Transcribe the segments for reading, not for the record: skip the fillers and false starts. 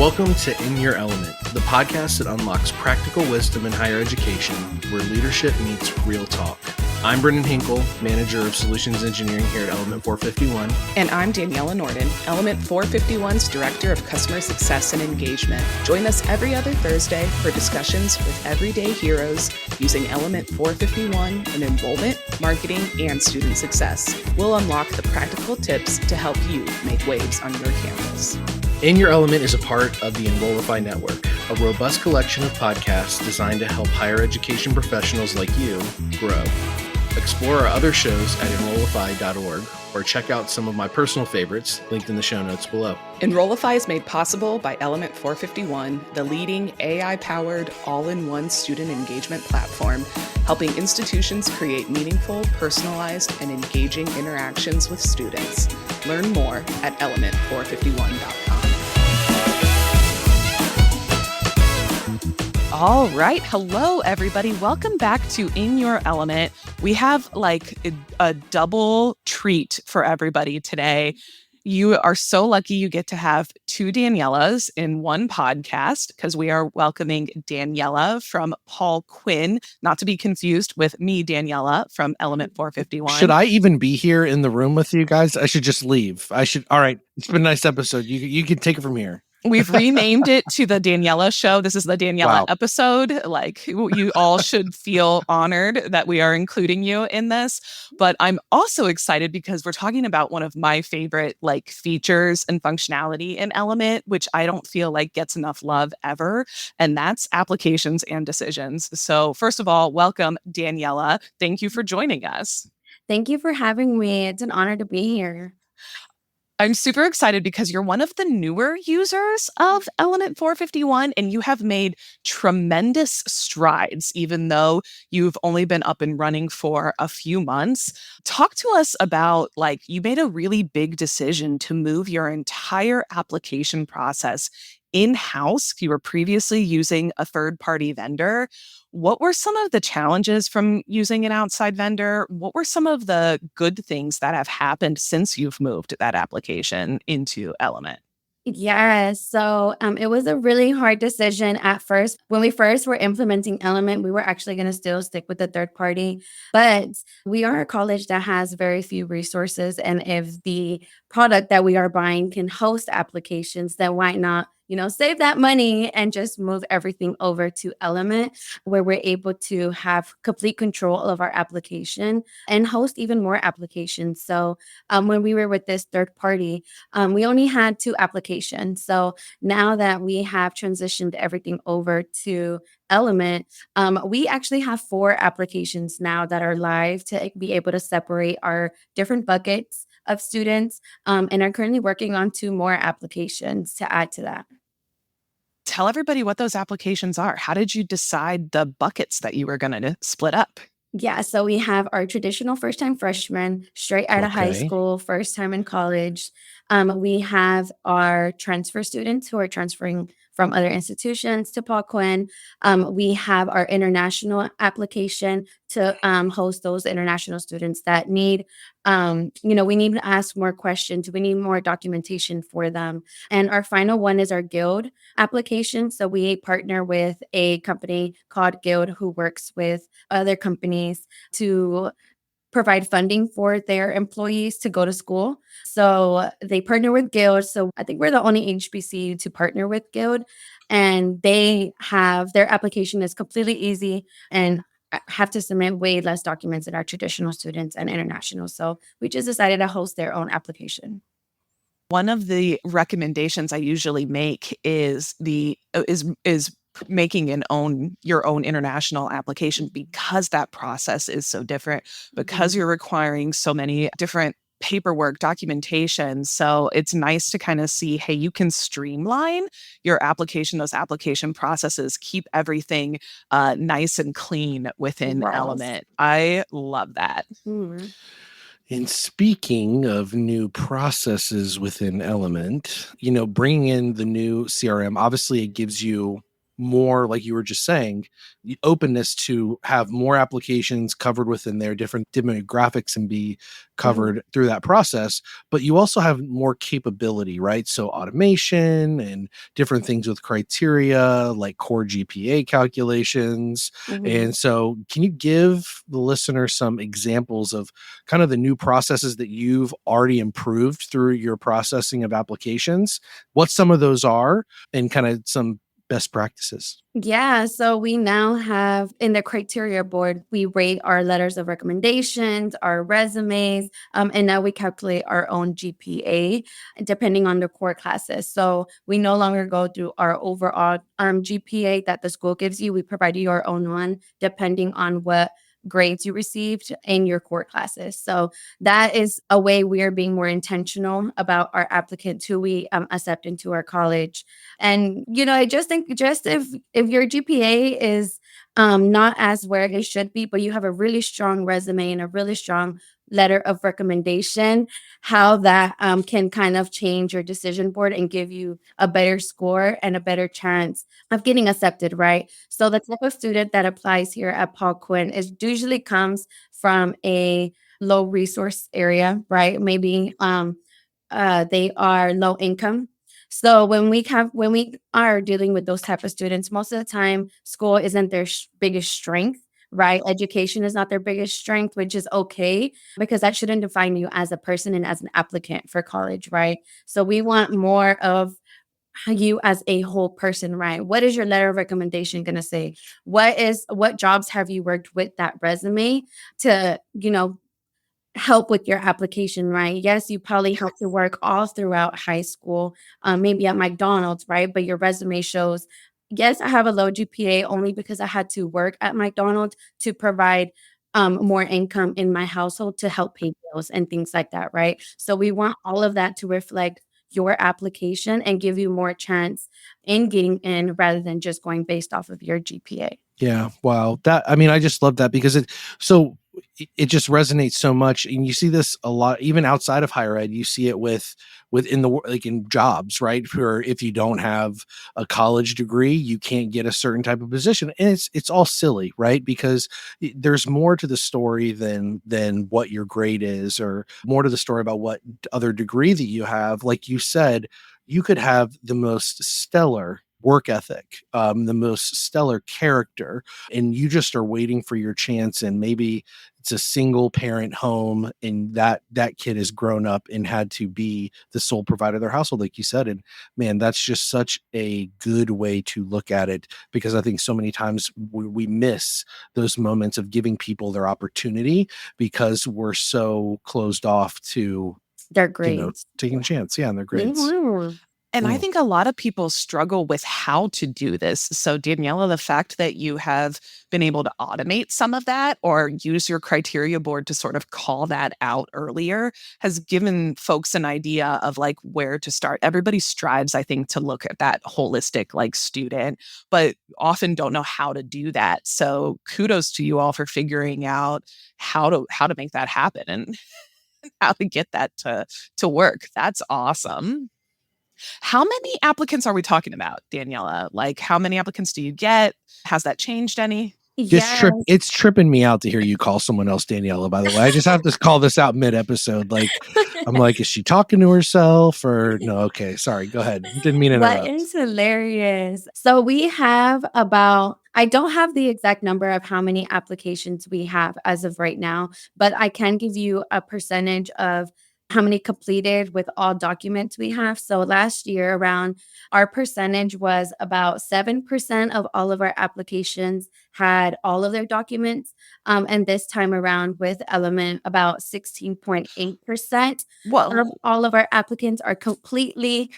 Welcome to In Your Element, the podcast that unlocks practical wisdom in higher education, where leadership meets real talk. I'm Brendan Hinkle, Manager of Solutions Engineering here at Element 451. And I'm Daniela Norden, Element 451's Director of Customer Success and Engagement. Join us every other Thursday for discussions with everyday heroes using Element 451 in enrollment, marketing, and student success. We'll unlock the practical tips to help you make waves on your campus. In Your Element is a part of the Enrollify Network, a robust collection of podcasts designed to help higher education professionals like you grow. Explore our other shows at enrollify.org or check out some of my personal favorites linked in the show notes below. Enrollify is made possible by Element 451, the leading AI-powered all-in-one student engagement platform, helping institutions create meaningful, personalized, and engaging interactions with students. Learn more at element451.com. All right. Hello, everybody. Welcome back to In Your Element. We have like a double treat for everybody today. You are so lucky you get to have two Danielas in one podcast because we are welcoming Daniela from Paul Quinn, not to be confused with me, Daniela, from Element 451. Should I even be here in the room with you guys? I should just leave. All right. It's been a nice episode. You can take it from here. We've renamed it to the Daniela Show. This is the Daniela episode. Like, you all should feel honored that we are including you in this. But I'm also excited because we're talking about one of my favorite like features and functionality in Element, which I don't feel like gets enough love ever. And that's applications and decisions. So first of all, welcome, Daniela. Thank you for joining us. Thank you for having me. It's an honor to be here. I'm super excited because you're one of the newer users of Element 451 and you have made tremendous strides, even though you've only been up and running for a few months. Talk to us about, like, you made a really big decision to move your entire application process in-house. You were previously using a third-party vendor. What were some of the challenges from using an outside vendor? What were some of the good things that have happened since you've moved that application into Element? Yeah, so it was a really hard decision at first. When we first were implementing Element, we were actually going to still stick with the third party, but we are a college that has very few resources. And if the product that we are buying can host applications, then why not, save that money and just move everything over to Element, where we're able to have complete control of our application and host even more applications. So when we were with this third party, we only had 2 applications. So now that we have transitioned everything over to Element, we actually have 4 applications now that are live to be able to separate our different buckets of students, and are currently working on 2 more applications to add to that. Tell everybody what those applications are. How did you decide the buckets that you were going to split up? Yeah, so we have our traditional first-time freshmen, straight out of high school, first time in college. We have our transfer students who are transferring from other institutions to Paul Quinn. We have our international application to host those international students that need, we need to ask more questions. We need more documentation for them. And our final one is our Guild application. So we partner with a company called Guild who works with other companies to provide funding for their employees to go to school. So they partner with Guild. So I think we're the only HBC to partner with Guild. And they have, their application is completely easy and have to submit way less documents than our traditional students and international. So we just decided to host their own application. One of the recommendations I usually make is making your own international application, because that process is so different, because you're requiring so many different paperwork, documentation. So it's nice to kind of see, hey, you can streamline your application, those application processes, keep everything nice and clean within Element. I love that. Mm-hmm. And speaking of new processes within Element, bringing in the new CRM, obviously it gives you more, like you were just saying, the openness to have more applications covered within their different demographics and be covered through that process. But you also have more capability, right? So automation and different things with criteria like core GPA calculations. Mhm. And so, can you give the listener some examples of kind of the new processes that you've already improved through your processing of applications? What some of those are, and kind of some best practices? Yeah, so we now have in the criteria board, we rate our letters of recommendations, our resumes, and now we calculate our own GPA depending on the core classes. So we no longer go through our overall GPA that the school gives you. We provide you your own one depending on what grades you received in your core classes. So that is a way we are being more intentional about our applicants who we accept into our college. And I just think just if your GPA is not as where it should be, but you have a really strong resume and a really strong letter of recommendation, how that can kind of change your decision board and give you a better score and a better chance of getting accepted, right? So the type of student that applies here at Paul Quinn is usually comes from a low resource area, right? Maybe they are low income. So when we are dealing with those type of students, most of the time school isn't their biggest strength, right? Education is not their biggest strength, which is okay because that shouldn't define you as a person and as an applicant for college, right? So we want more of you as a whole person, right? What is your letter of recommendation going to say? What jobs have you worked with that resume to, help with your application, right? Yes, you probably have to work all throughout high school, maybe at McDonald's, right? But your resume shows, yes, I have a low GPA only because I had to work at McDonald's to provide more income in my household to help pay bills and things like that, right? So we want all of that to reflect your application and give you more chance in getting in rather than just going based off of your GPA. Yeah. Wow. I mean, I just love that because so it just resonates so much. And you see this a lot, even outside of higher ed, you see it within like in jobs, right? For if you don't have a college degree, you can't get a certain type of position. And it's all silly, right? Because there's more to the story than what your grade is, or more to the story about what other degree that you have. Like you said, you could have the most stellar work ethic, the most stellar character, and you just are waiting for your chance. And maybe it's a single parent home, and that kid has grown up and had to be the sole provider of their household, like you said. And man, that's just such a good way to look at it, because I think so many times we miss those moments of giving people their opportunity because we're so closed off to Their grades. taking a chance, yeah, on their grades. Mhm. And I Mm. think a lot of people struggle with how to do this. So, Daniela, the fact that you have been able to automate some of that or use your criteria board to sort of call that out earlier has given folks an idea of like where to start. Everybody strives, I think, to look at that holistic like student, but often don't know how to do that. So, kudos to you all for figuring out how to make that happen and how to get that to work. That's awesome. How many applicants are we talking about, Daniela? Like, how many applicants do you get? Has that changed any? Yes. It's tripping me out to hear you call someone else Daniela, by the way. I just have to call this out mid-episode. Like, I'm like, is she talking to herself or no? Okay, sorry. Go ahead. Didn't mean to What interrupt. is hilarious. So we have about I don't have the exact number of how many applications we have as of right now, but I can give you a percentage of how many completed with all documents we have. So last year around our percentage was about 7% of all of our applications had all of their documents. And this time around with Element, about 16.8% of Whoa. all of our applicants are completely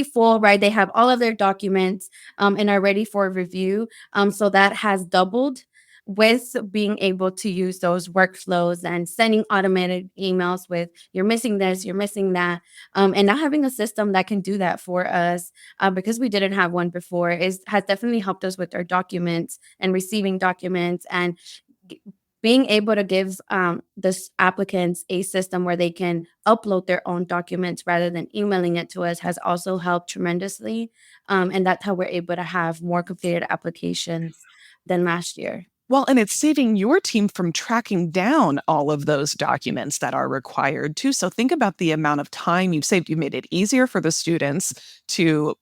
full, right? They have all of their documents and are ready for review. So that has doubled with being able to use those workflows and sending automated emails with you're missing this, you're missing that, and not having a system that can do that for us because we didn't have one before has definitely helped us with our documents and receiving documents and being able to give the applicants a system where they can upload their own documents rather than emailing it to us has also helped tremendously. And that's how we're able to have more completed applications than last year. Well, and it's saving your team from tracking down all of those documents that are required too. So think about the amount of time you've saved. You've made it easier for the students to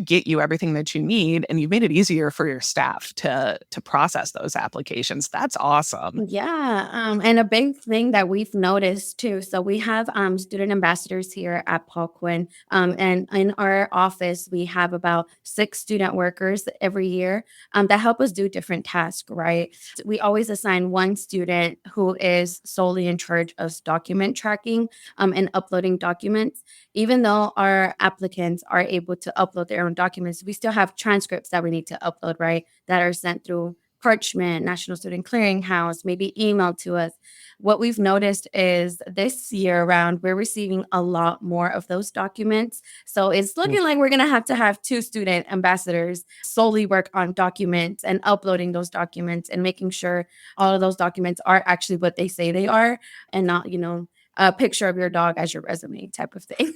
get you everything that you need, and you've made it easier for your staff to process those applications. That's awesome. Yeah, and a big thing that we've noticed too. So we have student ambassadors here at Paul Quinn, and in our office we have about 6 student workers every year that help us do different tasks. Right, we always assign one student who is solely in charge of document tracking and uploading documents. Even though our applicants are able to upload their own documents, we still have transcripts that we need to upload. Right, that are sent through Parchment, National Student Clearinghouse, maybe email to us. What we've noticed is this year around, we're receiving a lot more of those documents. So it's looking like we're going to have 2 student ambassadors solely work on documents and uploading those documents and making sure all of those documents are actually what they say they are and not, a picture of your dog as your resume type of thing.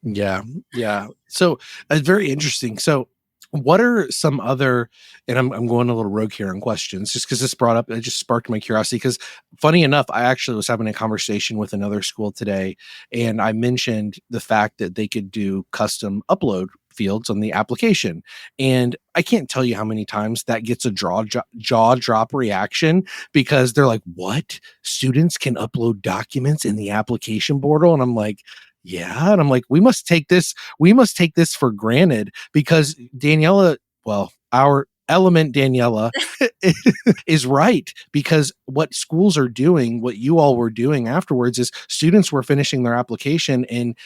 Yeah. Yeah. So very interesting. So what are some other, and I'm going a little rogue here on questions just because this brought up, it just sparked my curiosity. Because funny enough, I actually was having a conversation with another school today, and I mentioned the fact that they could do custom upload fields on the application. And I can't tell you how many times that gets a jaw drop reaction because they're like, what? Students can upload documents in the application portal? And I'm like, yeah. And I'm like, we must take this for granted because Daniela, well, our element Daniela is right, because what schools are doing, what you all were doing afterwards is students were finishing their application and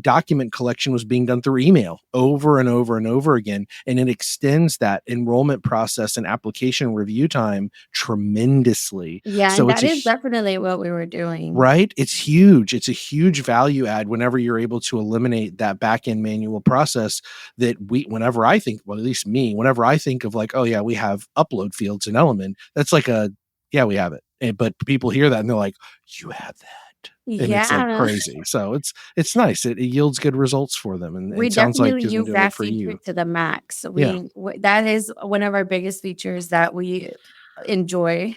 document collection was being done through email over and over and over again. And it extends that enrollment process and application review time tremendously. Yeah, and So it's that is definitely what we were doing. right. It's huge. It's a huge value add whenever you're able to eliminate that back end manual process that whenever I think, well, at least me, whenever I think of like, oh yeah, we have upload fields in Element, that's like yeah, we have it. But people hear that and they're like, you have that. And it's like Yeah. crazy. So it's nice. It yields good results for them. And We it sounds like definitely you've been use doing it that for feature you. to the max. Yeah. That is one of our biggest features that we enjoy.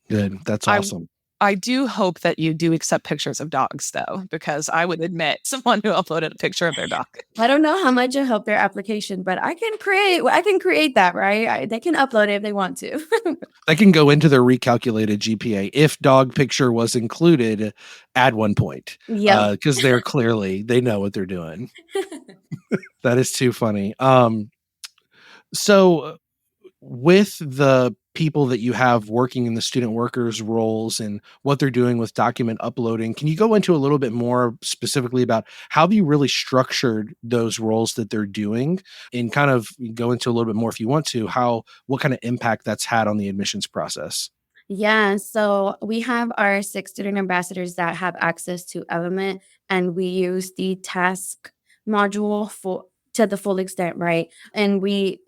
Good. That's I awesome. I do hope that you do accept pictures of dogs, though, because I would admit someone who uploaded a picture of their dog. I don't know how much it helped their application, but I can create that, right? They can upload it if they want to. They can go into their recalculated GPA. If dog picture was included, add 1 point. Yep. Because they know what they're doing. That is too funny. So with the people that you have working in the student workers roles and what they're doing with document uploading, can you go into a little bit more specifically about how have you really structured those roles that they're doing, and kind of go into a little bit more if you want to, what kind of impact that's had on the admissions process? Yeah, so we have our 6 student ambassadors that have access to Element, and we use the task module for to the full extent, right? And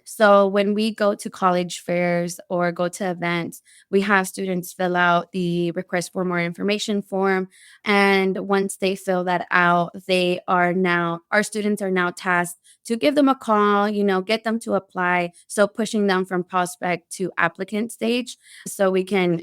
so when we go to college fairs or go to events, we have students fill out the request for more information form. And once they fill that out, our students are now tasked to give them a call, get them to apply. So pushing them from prospect to applicant stage so we can,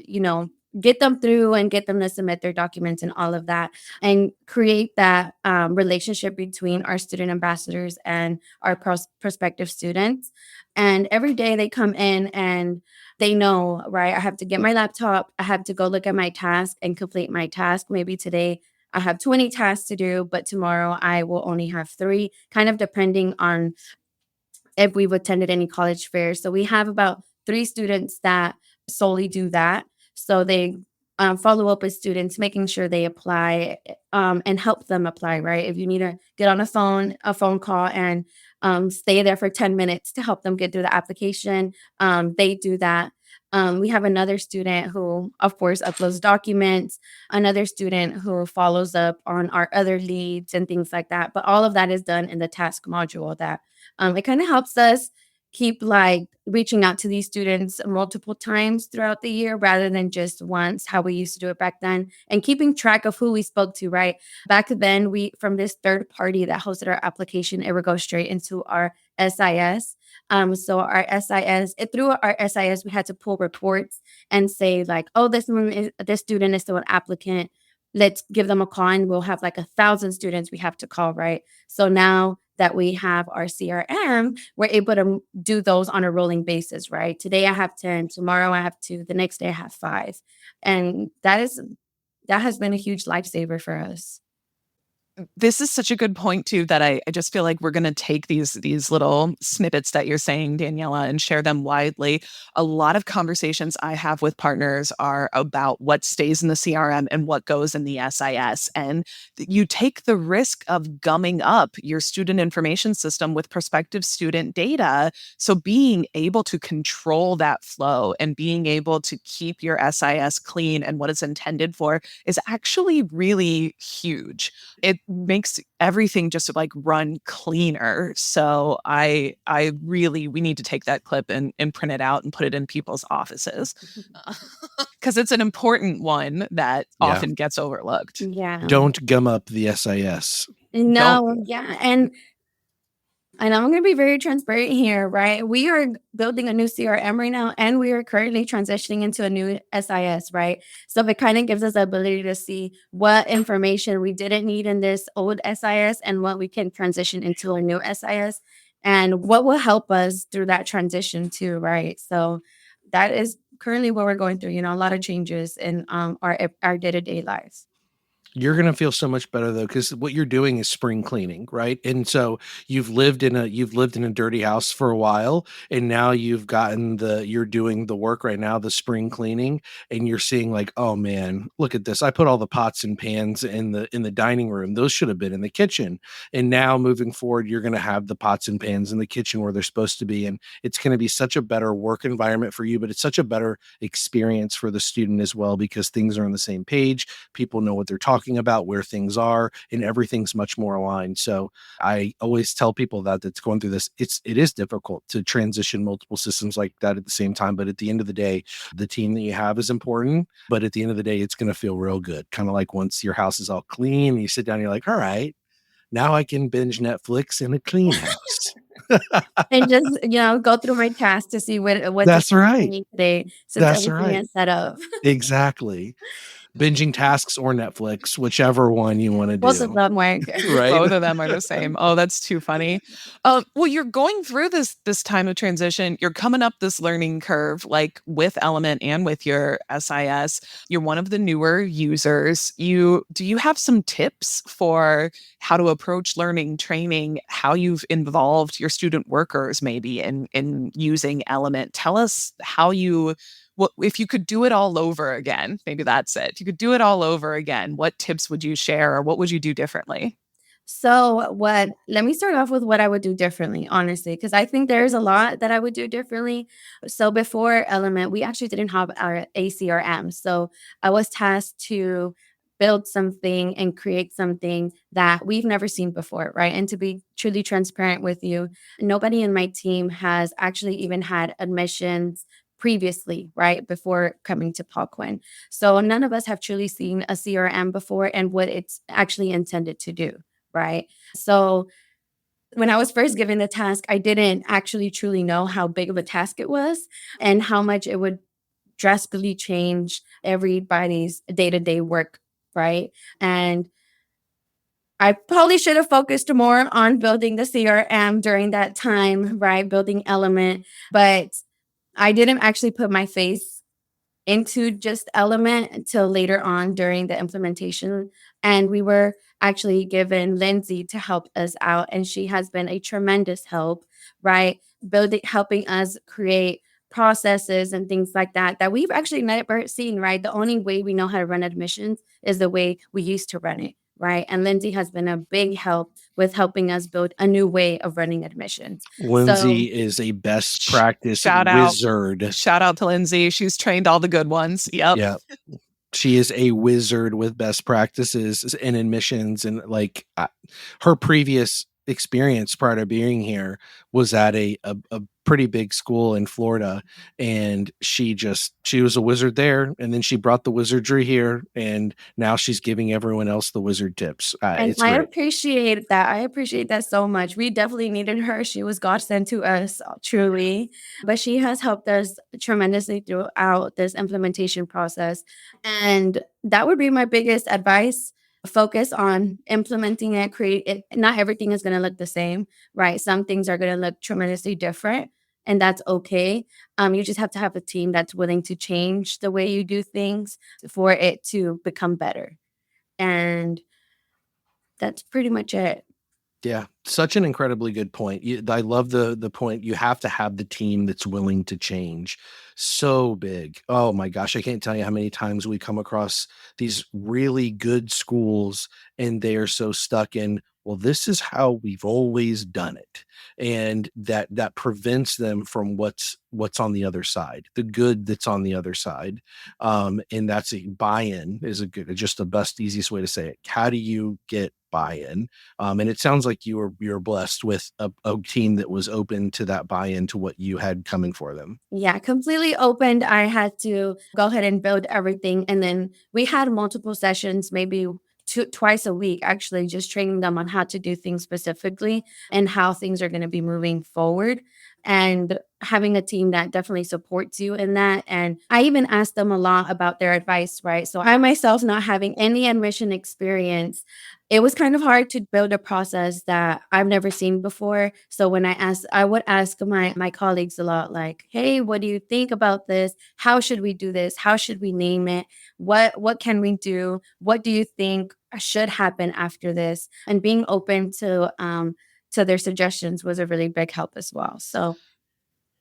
get them through and get them to submit their documents and all of that and create that relationship between our student ambassadors and our prospective students. And every day they come in and they know, right, I have to get my laptop, I have to go look at my task and complete my task. Maybe today I have 20 tasks to do, but tomorrow I will only have 3, kind of depending on if we've attended any college fairs. So we have about 3 students that solely do that. So they follow up with students, making sure they apply and help them apply, right? If you need to get on a phone call and stay there for 10 minutes to help them get through the application, they do that. We have another student who, of course, uploads documents, another student who follows up on our other leads and things like that. But all of that is done in the task module that it kind of helps us keep like reaching out to these students multiple times throughout the year rather than just once, how we used to do it back then, and keeping track of who we spoke to, right? Back then, we from this third party that hosted our application, it would go straight into our SIS. So our SIS, through our SIS, we had to pull reports and say like, oh, this student is still an applicant. Let's give them a call, and we'll have like 1,000 students we have to call, right? So now that we have our CRM, we're able to do those on a rolling basis, right? Today I have 10, tomorrow I have 2, the next day I have 5. And that has been a huge lifesaver for us. This is such a good point too, that I just feel like we're going to take these little snippets that you're saying, Daniela, and share them widely. A lot of conversations I have with partners are about what stays in the CRM and what goes in the SIS. And you take the risk of gumming up your student information system with prospective student data. So being able to control that flow and being able to keep your SIS clean and what it's intended for is actually really huge. It makes everything just like run cleaner. So we need to take that clip and print it out and put it in people's offices because it's an important one that often gets overlooked. Yeah. Don't gum up the SIS. No, yeah. And I'm going to be very transparent here, right? We are building a new CRM right now, and we are currently transitioning into a new SIS, right? So it kind of gives us the ability to see what information we didn't need in this old SIS and what we can transition into a new SIS and what will help us through that transition too, right? So that is currently what we're going through, a lot of changes in our day-to-day lives. You're going to feel so much better though, because what you're doing is spring cleaning, right? And so you've lived in a dirty house for a while, and now you're doing the work right now, the spring cleaning, and you're seeing like, oh man, look at this. I put all the pots and pans in the dining room. Those should have been in the kitchen. And now moving forward, you're going to have the pots and pans in the kitchen where they're supposed to be. And it's going to be such a better work environment for you, but it's such a better experience for the student as well, because things are on the same page. People know what they're talking about, where things are, and everything's much more aligned. So I always tell people that's going through this, it is difficult to transition multiple systems like that at the same time. But at the end of the day, the team that you have is important. But at the end of the day, it's going to feel real good. Kind of like once your house is all clean, you sit down, and you're like, all right, now I can binge Netflix in a clean house. And just, go through my tasks to see what That's right. today, since everything is set up. Exactly. Binging tasks or Netflix, whichever one you want to do. Both of them work. Right? Both of them are the same. Oh, that's too funny. Well, you're going through this time of transition. You're coming up this learning curve, like with Element and with your SIS. You're one of the newer users. Do you have some tips for how to approach learning, training, how you've involved your student workers maybe in using Element? Tell us how if you could do it all over again, maybe that's it. If you could do it all over again, what tips would you share, or what would you do differently? So let me start off with what I would do differently, honestly, because I think there's a lot that I would do differently. So before Element, we actually didn't have our ACRM. So I was tasked to build something and create something that we've never seen before, right? And to be truly transparent with you, nobody in my team has actually even had admissions previously, right, before coming to Paul Quinn. So none of us have truly seen a CRM before and what it's actually intended to do, right? So when I was first given the task, I didn't actually truly know how big of a task it was and how much it would drastically change everybody's day-to-day work, right? And I probably should have focused more on building the CRM during that time, right? Building Element, but I didn't actually put my face into just Element until later on during the implementation. And we were actually given Lindsay to help us out. And she has been a tremendous help, right? Helping us create processes and things like that we've actually never seen, right? The only way we know how to run admissions is the way we used to run it, right? And Lindsay has been a big help with helping us build a new way of running admissions. Lindsay is a best practice wizard. Shout out to Lindsay. She's trained all the good ones. Yep. Yeah. She is a wizard with best practices in admissions, and like her previous experience prior to being here was at a pretty big school in Florida, and she was a wizard there, and then she brought the wizardry here, and now she's giving everyone else the wizard tips. And It's I great. appreciate that. I appreciate that so much. We definitely needed her. She was God sent to us, truly. But she has helped us tremendously throughout this implementation process. And that would be my biggest advice. Focus on implementing it, create it. Not everything is going to look the same, right? Some things are going to look tremendously different, and that's okay. You just have to have a team that's willing to change the way you do things for it to become better. And that's pretty much it. Yeah, such an incredibly good point. I love the point. You have to have the team that's willing to change. So big. Oh my gosh, I can't tell you how many times we come across these really good schools and they are so stuck in, well, this is how we've always done it. And that prevents them from what's on the other side, the good that's on the other side. And that's a buy-in is just the best, easiest way to say it. How do you get buy-in? And it sounds like you're blessed with a team that was open to that buy-in to what you had coming for them. Yeah, completely opened. I had to go ahead and build everything. And then we had multiple sessions, maybe twice a week, actually, just training them on how to do things specifically and how things are going to be moving forward. And having a team that definitely supports you in that. And I even asked them a lot about their advice, right? So I myself, not having any admission experience, it was kind of hard to build a process that I've never seen before. So when I would ask my colleagues a lot, like, hey, what do you think about this? How should we do this? How should we name it? What can we do? What do you think should happen after this? And being open to their suggestions was a really big help as well. So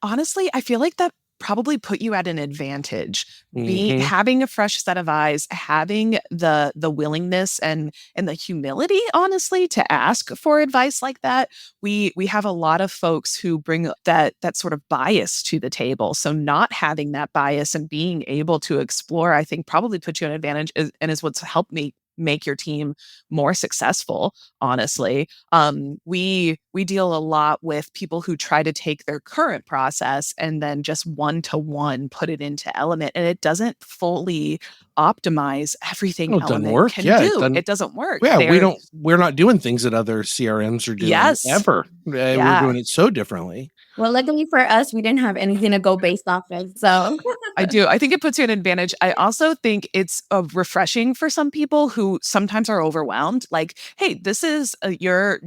honestly, I feel like that probably put you at an advantage. Mhm. Having a fresh set of eyes, having the willingness and the humility, honestly, to ask for advice like that. We have a lot of folks who bring that sort of bias to the table. So not having that bias and being able to explore, I think, probably puts you at an advantage, and is what's helped me make your team more successful, honestly. We deal a lot with people who try to take their current process and then just one-to-one put it into Element, and it doesn't fully optimize everything Well, it doesn't Element work. can Yeah, do. It doesn't work. yeah, we're not doing things that other CRMs are doing Yes. ever. We're Yeah. doing it so differently. well, luckily for us, we didn't have anything to go based off of. So I do. I think it puts you at an advantage. I also think it's refreshing for some people who sometimes are overwhelmed. Like, hey, this is you're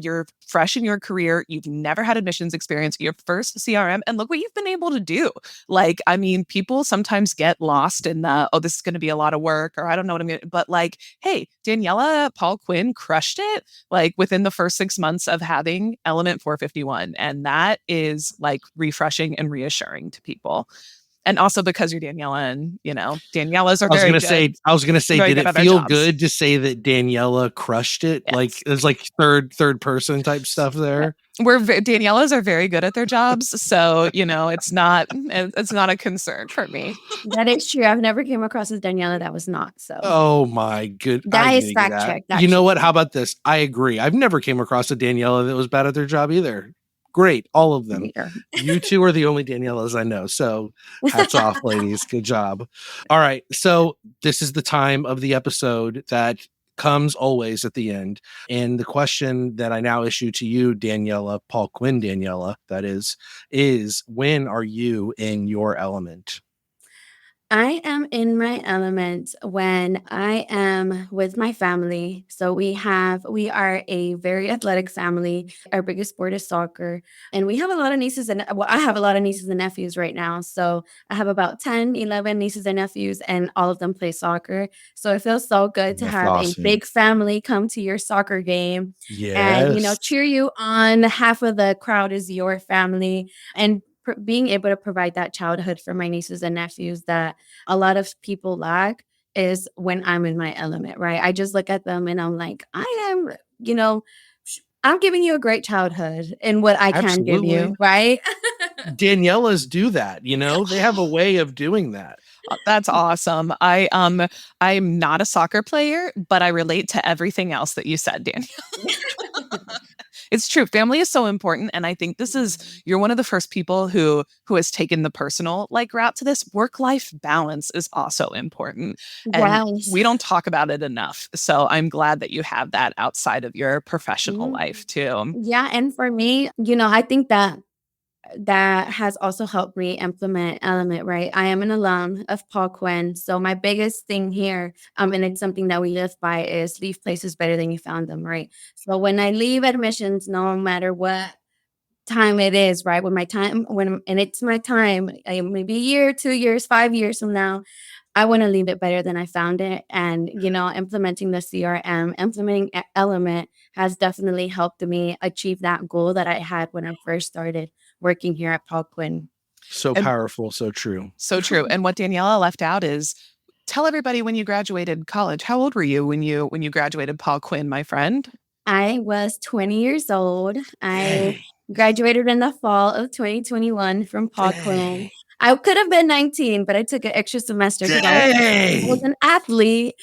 fresh in your career. You've never had admissions experience. Your first CRM, and look what you've been able to do. Like, I mean, people sometimes get lost in the, oh, this is going to be a lot of work, or I don't know what I'm going to. But like, hey, Daniela, Paul Quinn crushed it. Like within the first 6 months of having Element 451, and that is like refreshing and reassuring to people. And also because you're Daniela, and Danielas are very good. I was gonna say, Very did good it at their feel jobs. good to say that Daniela crushed it? Like Yes. it's like third person type stuff there. Danielas are very good at their jobs, so it's not a concern for me. that is true. I've never came across a Daniela that was not. So Oh my good! that I is knew fact that. checked, You know what? actually. How about this? I agree. I've never came across a Daniela that was bad at their job either. Great, all of them. Neither. You two are the only Danielas I know. So hats off, ladies. Good job. All right. So this is the time of the episode that comes always at the end. And the question that I now issue to you, Daniela, Paul Quinn, Daniela, that is when are you in your element? I am in my element when I am with my family. So we are a very athletic family. Our biggest sport is soccer. And we have a lot of nieces and well, I have a lot of nieces and nephews right now. So I have about 10, 11 nieces and nephews, and all of them play soccer. So it feels so good to That's have a awesome. big family come to your soccer game and, Yes. cheer you on. Half of the crowd is your family. And being able to provide that childhood for my nieces and nephews that a lot of people lack is when I'm in my element, right? I just look at them and I'm like, I am, I'm giving you a great childhood in what I can give Absolutely. you, right? Danielas do that, they have a way of doing that. That's awesome. I'm not a soccer player, but I relate to everything else that you said, Daniel. It's true. Family is so important. And I think you're one of the first people who has taken the personal route to this. Work-life balance is also important. And Yes. we don't talk about it enough. So I'm glad that you have that outside of your professional life too. Yeah. And for me, I think that has also helped me implement Element, right? I am an alum of Paul Quinn. So my biggest thing here, and it's something that we live by, is leave places better than you found them, right? So when I leave admissions, no matter what time it is, right? And it's my time, maybe a year, 2 years, 5 years from now, I want to leave it better than I found it. And, implementing the CRM, implementing Element has definitely helped me achieve that goal that I had when I first started working here at Paul Quinn. So powerful, so true. So true. And what Daniela left out is, tell everybody when you graduated college. How old were you when you graduated Paul Quinn, my friend? I was 20 years old. I graduated in the fall of 2021 from Paul Quinn. I could have been 19, but I took an extra semester because I was an athlete.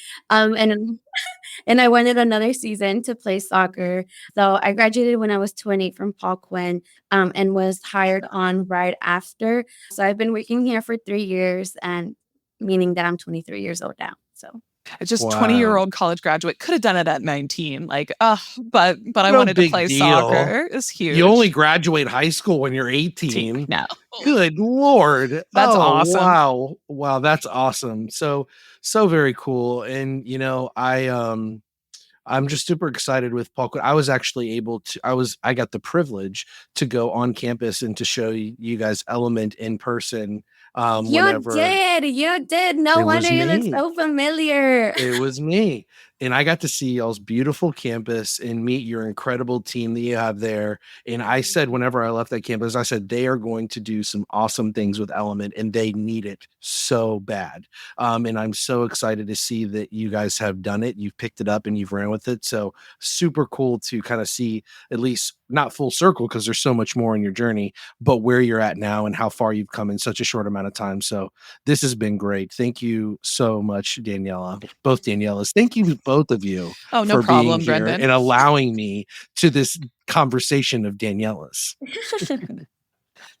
And I wanted another season to play soccer. So I graduated when I was 20 from Paul Quinn, and was hired on right after. So I've been working here for 3 years, and meaning that I'm 23 years old now. So it's just 20-year-old college graduate could have done it at 19. But I wanted to play soccer. It's huge. You only graduate high school when you're 18. No. Good Lord. That's awesome. Wow. That's awesome. So very cool. And, I'm just super excited with Paul Quinn. I was actually I got the privilege to go on campus and to show you guys Element in person. You did. No wonder you look so familiar. It was me. And I got to see y'all's beautiful campus and meet your incredible team that you have there. And I said, whenever I left that campus, I said, they are going to do some awesome things with Element and they need it so bad. And I'm so excited to see that you guys have done it. You've picked it up and you've ran with it. So super cool to kind of see, at least not full circle, because there's so much more in your journey, but where you're at now and how far you've come in such a short amount of time. So this has been great. Thank you so much, Daniela. Both Danielas. Thank you, both of you. Oh, no problem, Brendan. And allowing me to this conversation of Danielas.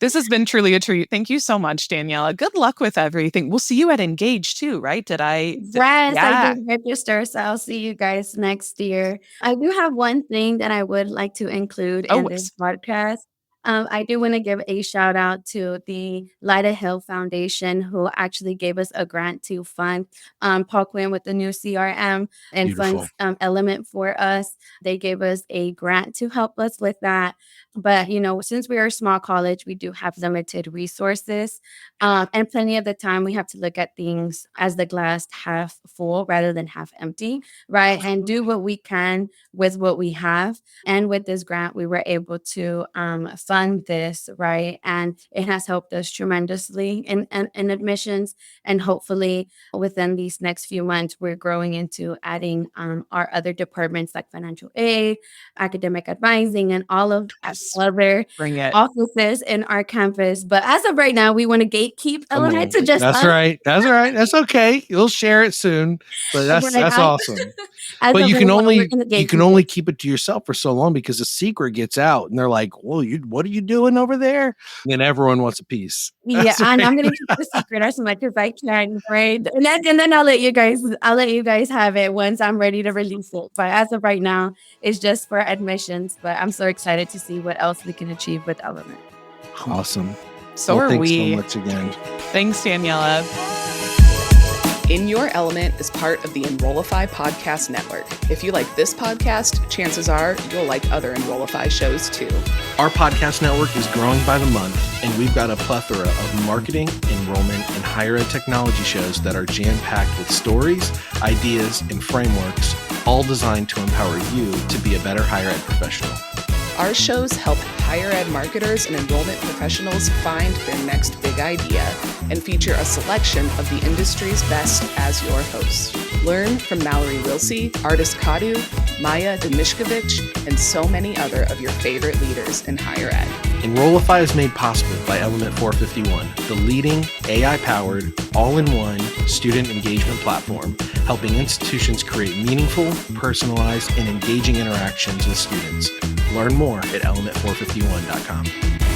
This has been truly a treat. Thank you so much, Daniela. Good luck with everything. We'll see you at Engage too, right? Yes, I did register, so I'll see you guys next year. I do have one thing that I would like to include in this podcast. I do want to give a shout out to the Lyda Hill Foundation, who actually gave us a grant to fund Paul Quinn with the new CRM and funds Element for us. They gave us a grant to help us with that. But, since we are a small college, we do have limited resources. And plenty of the time, we have to look at things as the glass half full rather than half empty, right? And do what we can with what we have. And with this grant, we were able to fund this, right? And it has helped us tremendously in admissions. And hopefully, within these next few months, we're growing into adding our other departments like financial aid, academic advising, and all of other offices in our campus. But as of right now, we want to gatekeep Element to just That's right. That's okay. You'll share it soon. But that's awesome. But you can only keep it to yourself for so long because the secret gets out and they're like, "Well, what are you doing over there?" And everyone wants a piece. Yeah, and I'm gonna keep the secret as much as I can, right? And then I'll let you guys have it once I'm ready to release it. But as of right now, it's just for admissions. But I'm so excited to see what else we can achieve with Element. Awesome. Thanks so much again. Thanks, Daniela. In Your Element is part of the Enrollify podcast network. If you like this podcast, chances are you'll like other Enrollify shows too. Our podcast network is growing by the month, and we've got a plethora of marketing, enrollment, and higher ed technology shows that are jam-packed with stories, ideas, and frameworks, all designed to empower you to be a better higher ed professional. Our shows help higher ed marketers and enrollment professionals find their next big idea and feature a selection of the industry's best as your host. Learn from Mallory Wilsey, Artis Kadu, Maya Demishkovich, and so many other of your favorite leaders in higher ed. Enrollify is made possible by Element 451, the leading AI-powered, all-in-one student engagement platform, helping institutions create meaningful, personalized, and engaging interactions with students. Learn more at element451.com.